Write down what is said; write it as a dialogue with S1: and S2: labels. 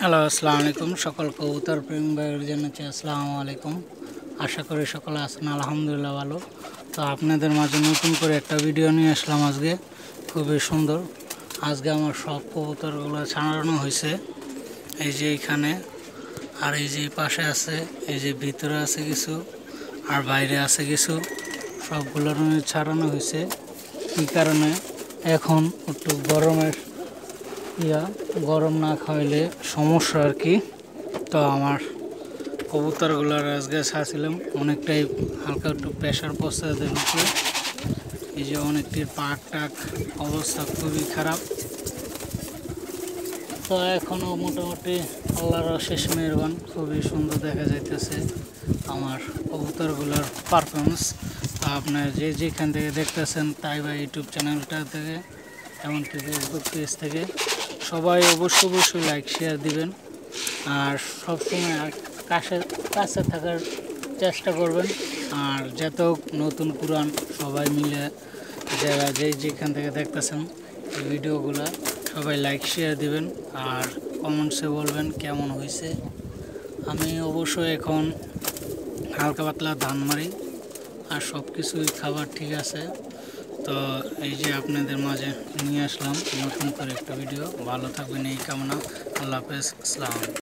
S1: Hello, আসসালামু আলাইকুম। সকল কবুতর প্রেমী ভাইয়ের জানাচ্ছি আসসালামু আলাইকুম। আশা করি সকলে আছেন আলহামদুলিল্লাহ ভালো। তো আপনাদের মাঝে নতুন করে একটা ভিডিও নিয়ে আসলাম আজকে, খুবই সুন্দর। আজকে আমার সব কবুতরগুলো ছাড়ানো হয়েছে, এই যে এইখানে, আর এই যে পাশে আছে, এই যে ভিতরে আছে কিছু, আর বাইরে আছে কিছু, সবগুলোর ছাড়ানো হয়েছে। কী কারণে? এখন একটু গরম না খাওয়াইলে সমস্যা আর কি। তো আমার কবুতরগুলোর আজকে ছাড়ছিলাম, অনেকটাই হালকা একটু প্রেশার পড়ছে এদের উপরে। এই যে অনেকটির পাক টাক অবস্থা খুবই খারাপ। তো এখনও মোটামুটি আল্লাহর শেষ মেহেরবান, খুবই সুন্দর দেখা যাইতেছে আমার কবুতরগুলোর পারফরমেন্স। আপনার যেখান থেকে দেখতেছেন তাই বা ইউটিউব চ্যানেলটা থেকে, এমনকি ফেসবুক পেজ থেকে, সবাই অবশ্যই লাইক শেয়ার দিবেন। আর সবসময় কাছে থাকার চেষ্টা করবেন। আর যত নতুন পুরান সবাই মিলে, যারা যেখান থেকে দেখতেছেন এই ভিডিওগুলো, সবাই লাইক শেয়ার দিবেন আর কমেন্টসে বলবেন কেমন হয়েছে। আমি অবশ্যই এখন হালকা পাতলা ধান মারি, আর সব কিছুই খাবার ঠিক আছে। তো এই যে আপনাদের মাঝে নিয়ে আসলাম নতুন করে একটা ভিডিও। ভালো থাকবেন এই কামনা। আল্লাহ হাফেজ, আসসালাম।